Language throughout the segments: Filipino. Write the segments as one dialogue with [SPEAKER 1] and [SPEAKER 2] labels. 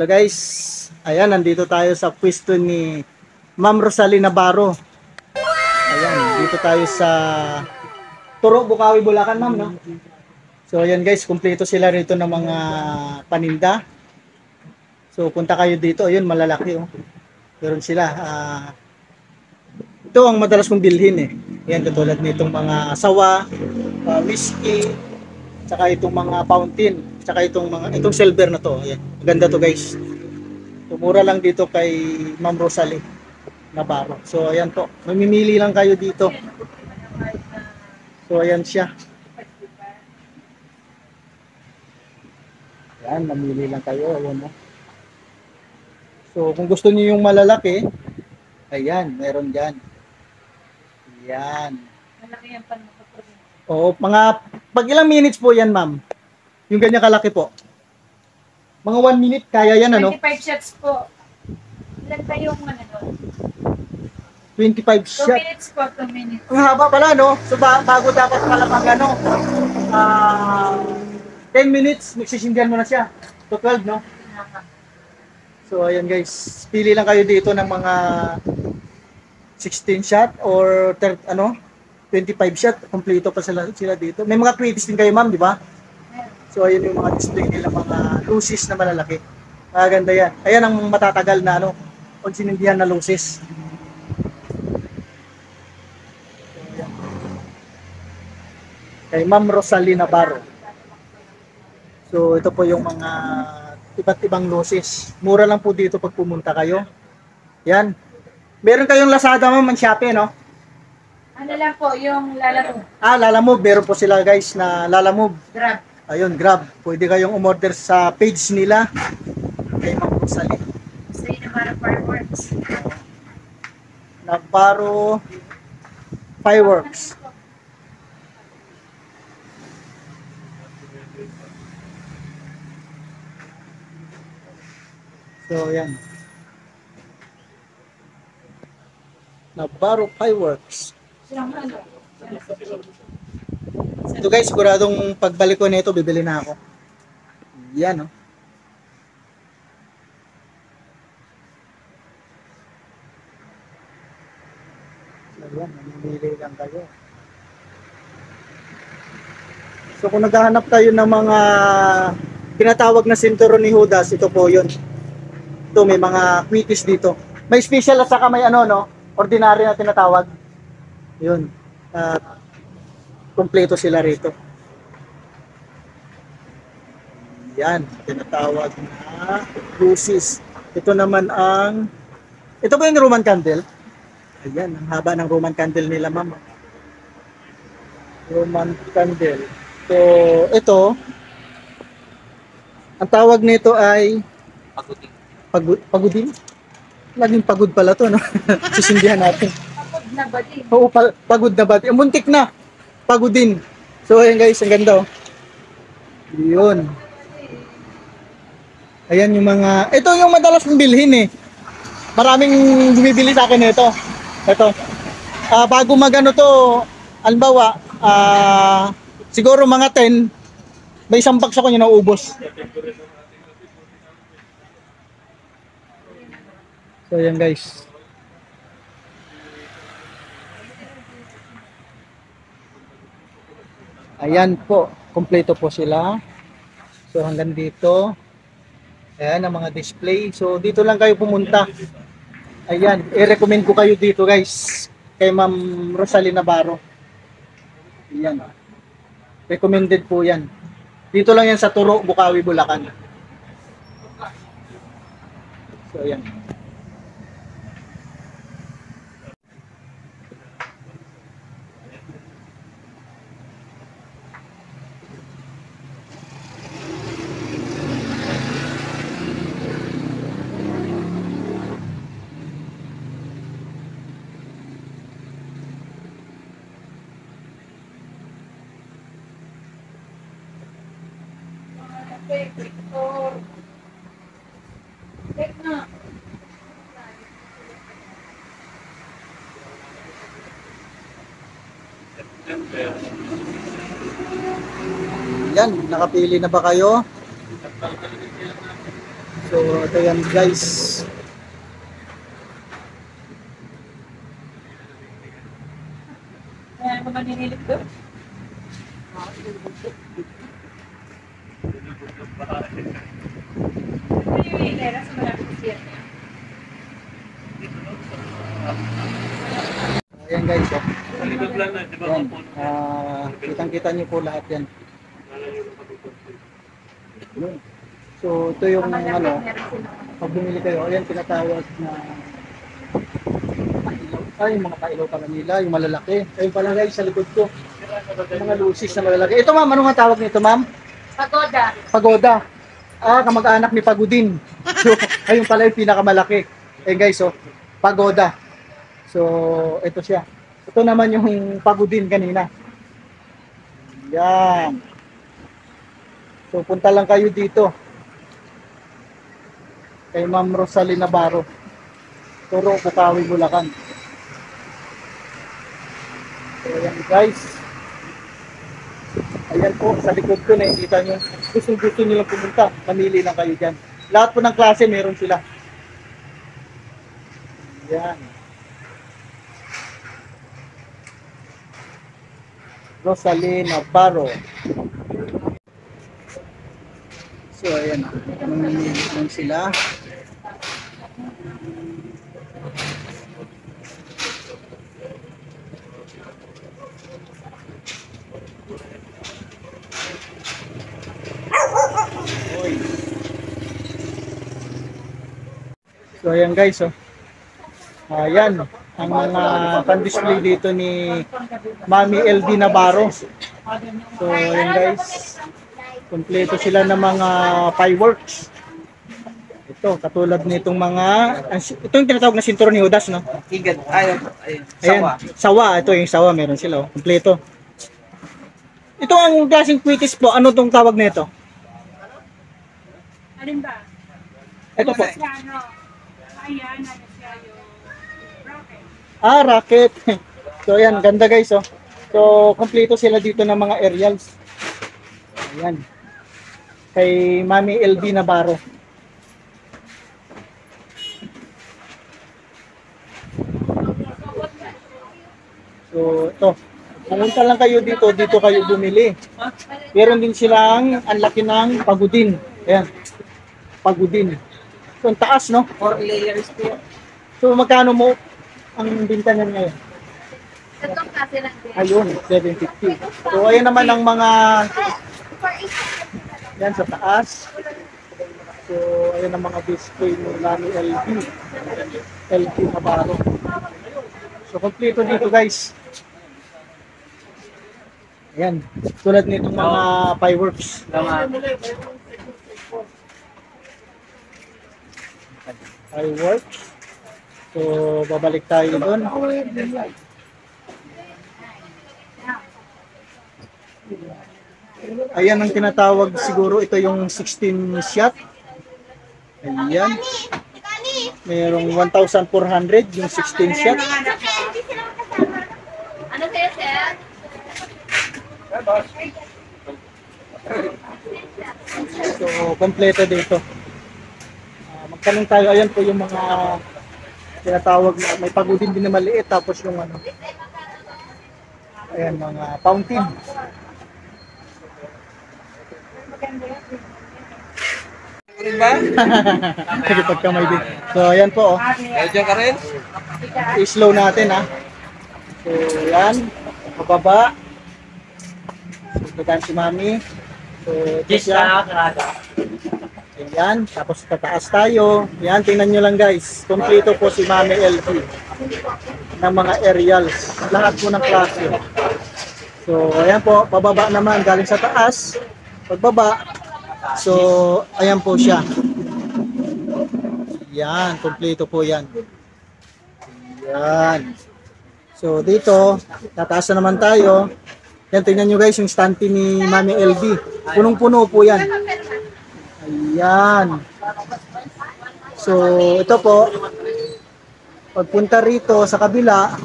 [SPEAKER 1] Hello guys, ayan, nandito tayo sa pwesto ni Ma'am Rosalie Navarro. Ayan, dito tayo sa Turo, Bukawi, Bulacan, ma'am, no? So ayan guys, kumpleto sila rito ng mga paninda. So punta kayo dito, ayun, malalaki, oh. Meron sila, ito ang madalas kong bilhin, eh. Ayan, katulad nitong mga sawa, whiskey, tsaka itong mga fountain, tsaka itong silver na to. Ayan, maganda to guys. Mura lang dito kay Ma'am Rosalie Navarro. So ayan po, mamimili lang kayo dito. So ayan siya. Ayan, mamili lang kayo. Ayan, no? So kung gusto niyo yung malalaki, ayan, meron dyan. Ayan.
[SPEAKER 2] Malaki yan pa.
[SPEAKER 1] Oo, pag ilang minutes po yan, ma'am? Yung ganyan kalaki po? Mga 1 minute, kaya yan, ano?
[SPEAKER 2] 25 shots po. Ilan pa yung ano doon?
[SPEAKER 1] 25
[SPEAKER 2] 2
[SPEAKER 1] shot.
[SPEAKER 2] minutes po, 2 minutes.
[SPEAKER 1] Ang haba pala, no? So bago dapat pala pag ano, 10 minutes, magsisindihan mo na siya. To 12, no? So ayan guys, pili lang kayo dito ng mga 16 shot or 25 shot, kompleto pa sila dito. May mga creatives din kayo, ma'am, di ba? So ayun yung mga display nila, mga lucis na malalaki. Maganda yan. Ayan ang matatagal na ano, pag sinindihan na lucis. Kay Ma'am Rosalie Navarro. So ito po yung mga iba't ibang lucis. Mura lang po dito pag pumunta kayo. Yan. Meron kayong Lazada, ma'am, ang Shopee, no?
[SPEAKER 2] Ano lang po, yung lalaro.
[SPEAKER 1] Lalamove. Meron po sila guys na Lalamove.
[SPEAKER 2] Grab.
[SPEAKER 1] Ayun, Grab. Pwede kayong umorder sa page nila kay Ma'am Rosalie.
[SPEAKER 2] Sa Navarro Fireworks.
[SPEAKER 1] Navarro Fireworks. So, yan. Navarro Fireworks. Ito guys, siguradong pagbalik ko nito, bibili na ako. Yan, no? So, yan, mamimili lang kayo. So, kung naghahanap kayo ng mga tinatawag na sinturon ni Judas, ito po yun. Ito, may mga quitis dito. May special at saka may ano, no? Ordinary na tinatawag. Yun. Kompleto sila rito. Yan, tinatawag na lucis. Ito naman ang, ito ba yung Roman candle? Ayan, ang haba ng Roman candle nila, ma'am. Roman candle. So, ito, ang tawag nito ay pagudin. Laging pagod pala to, no? Sisindihan natin.
[SPEAKER 2] Pagod na ba din?
[SPEAKER 1] Oo, pagod na ba? Muntik na. Pagodin. So, ayan guys, ang ganda, oh. Yun. Ayan yung mga, ito yung madalas kong bilhin, eh. Maraming bumibili sa akin nito. Ito. Bago magano to, halimbawa, siguro mga 10, may isang box ako yung naubos. So, ayan guys. Ayan po, kompleto po sila. So hanggang dito. Ayan ang mga display. So dito lang kayo pumunta. Ayan, i-recommend ko kayo dito guys. Kay Ma'am Rosalie Navarro. Ayan. Recommended po yan. Dito lang yan sa Turo, Bukawi, Bulacan. So ayan.
[SPEAKER 2] Victor. Take na.
[SPEAKER 1] Yan, nakapili na ba kayo? So So, ito yan guys.
[SPEAKER 2] Kaya naman ninilig doon. Ano yung hilera sa malapit siya?
[SPEAKER 1] Ayan guys, oh.
[SPEAKER 3] Sa likod lang na, di ba?
[SPEAKER 1] Yan. Kitang-kita niyo po lahat yan. Yun. So, ito yung ano, pag bumili kayo, ayan tinatawag na pailaw. Ay, yung mga pailaw pala nila, yung malalaki. Ayun pala guys, sa likod ko. Mga lucis na malalaki. Ito ma'am, ano nga tawag nito ma'am?
[SPEAKER 2] Pagoda.
[SPEAKER 1] Pagoda. Kamag-anak ni Pagudin. So, ayun pala yung pinakamalaki. Ayun guys, oh, pagoda. So, ito siya. Ito naman yung Pagudin kanina. Yan. So, punta lang kayo dito. Kay Ma'am Rosalina Baro. Turo, Bukawi, Bulacan. So, ayan guys. Ayan po, sa likod ko nakikita nyo. Gusto nilang pumunta. Mamili lang kayo dyan. Lahat po ng klase meron sila. Yan. Rosalina Baro. So, ayan. Mamili sila. Oy. So ayan guys, oh. Ayan ang mga pan-display dito ni Mami LD Navarro. So ayan guys, kompleto sila ng mga fireworks. Ito, katulad nitong mga, ito yung tinatawag na sinturon ni Judas, no?
[SPEAKER 4] Higad. Ayun.
[SPEAKER 1] Ayan, sawa. Ito yung sawa, meron sila, oh. Kompleto. Ito ang klaseng kwitis po, ano tong tawag nito?
[SPEAKER 2] Alin ba?
[SPEAKER 1] Ito po.
[SPEAKER 2] Siya, ano? Ayan, ano siya yung rocket.
[SPEAKER 1] Racket. So ayan, ganda guys, oh. So kompleto sila dito ng mga aerials. Ayan. Kay Mami LB Navarro. So ito, pumunta lang kayo dito, dito kayo bumili. Meron din silang ang laki ng Pagudin. Ayan. Pagudin. So ang taas, no?
[SPEAKER 4] 4 layers po.
[SPEAKER 1] So magkano mo ang binta niyan ngayon?
[SPEAKER 2] Tatlong klase lang din.
[SPEAKER 1] Ayun, 750. So ayan naman ang mga yan sa taas. So ayan ang mga display ng Lani LB Navarro. So kompleto dito guys. Ayan, tulad nitong mga fireworks. Fireworks. So babalik tayo doon. Ayan ang tinatawag siguro, ito yung 16 shot. Ayan. Merong 1,400 yung 16 shot.
[SPEAKER 2] Ano kaya, sir?
[SPEAKER 1] So kompleto dito. Magtanong tayo, ayan po yung mga tinatawag na may Pagudin din na maliit, tapos yung ano. Ayan, mga fountain.
[SPEAKER 4] Ano ba?
[SPEAKER 1] Kasi pagkamay din. So ayan po, oh.
[SPEAKER 4] Medyo ka rin?
[SPEAKER 1] I-slow natin, ha. So ayan, pababa. So dagan si Mami. So ito siya. Ayan, tapos tataas tayo. Ayan, tingnan nyo lang guys. Kompleto po si Mami LP ng mga aerials. Lahat po ng klase. So ayan po, pababa naman galing sa taas. Pagbaba. So ayan po siya. Yan, kompleto po yan. Yan. So dito, tataas na naman tayo. Yan, tingnan nyo guys yung stante ni Mami LB. Punong-puno po yan. Ayan. So ito po, pagpunta rito sa kabila,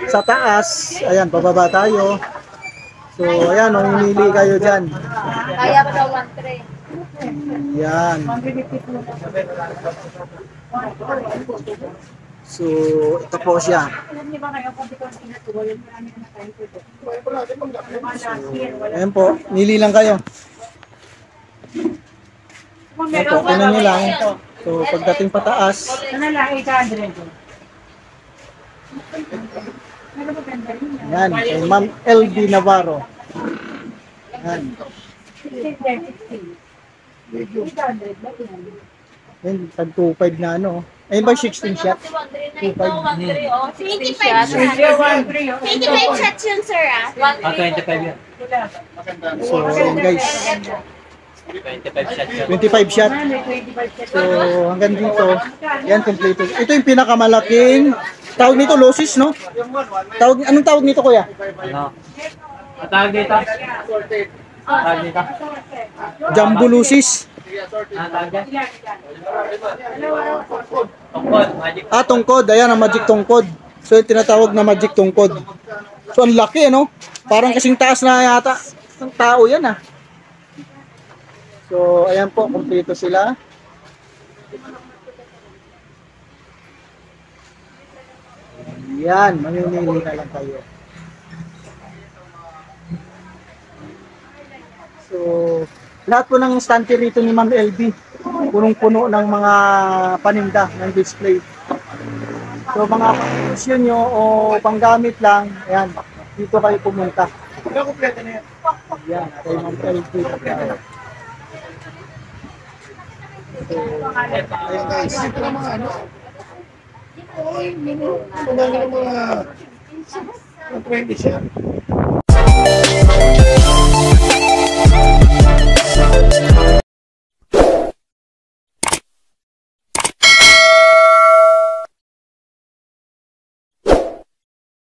[SPEAKER 1] sa taas, ayan, bababa tayo. So ayan, mamimili kayo dyan.
[SPEAKER 2] Kaya pa daw 1 tray.
[SPEAKER 1] Yan.
[SPEAKER 2] Pang-repeat mo na.
[SPEAKER 1] So, ito po siya.
[SPEAKER 2] Alam niyo ba kayo kung ito ang pinatuloy, marami na tayo ito. Last year, wala.
[SPEAKER 1] Ayan po, nili lang kayo.
[SPEAKER 2] Kung
[SPEAKER 1] Ayan
[SPEAKER 2] meron
[SPEAKER 1] po,
[SPEAKER 2] pa
[SPEAKER 1] tinan nyo
[SPEAKER 2] ba-
[SPEAKER 1] lang. So, pagdating pataas,
[SPEAKER 2] Ano lang, 800. Ano ba ganda rin yan?
[SPEAKER 1] yan, kay Ma'am LB Navarro. Yan.
[SPEAKER 2] 16. 800 ba yan?
[SPEAKER 1] Yan, tag 2.5 na ano. Ayun ba 16 shot?
[SPEAKER 3] 25 shots yun, sir, ah.
[SPEAKER 4] 25 yan.
[SPEAKER 1] So, yan guys.
[SPEAKER 4] 25 shots yan.
[SPEAKER 1] 25 shot.
[SPEAKER 2] May 25
[SPEAKER 1] So, hanggang dito, yan, kompleto. Ito yung pinakamalaking, tawag nito, losis, no? Anong tawag nito, kuya?
[SPEAKER 4] Ano? Atawag dito? Atawag dito?
[SPEAKER 1] Jumbo losis.
[SPEAKER 4] Atawag dito? Tungkol, magic.
[SPEAKER 1] Tungkod. Ayan, ang magic tungkod. So, yung tinatawag na magic tungkod. So, ang laki, no? Parang kasing taas na yata ng tao yan, ah. So, ayan po, kompleto sila. Yan, mamimili na lang kayo. So, lahat po ng stante rito ni Ma'am LB, punong-puno ng mga paninda ng display. So, mga pang-consume nyo o panggamit lang, ayan, dito kayo pumunta. Yan, kay Ma'am LB. So, ayan guys.
[SPEAKER 5] Ito ng mga ano. Oy, mga 20 siya.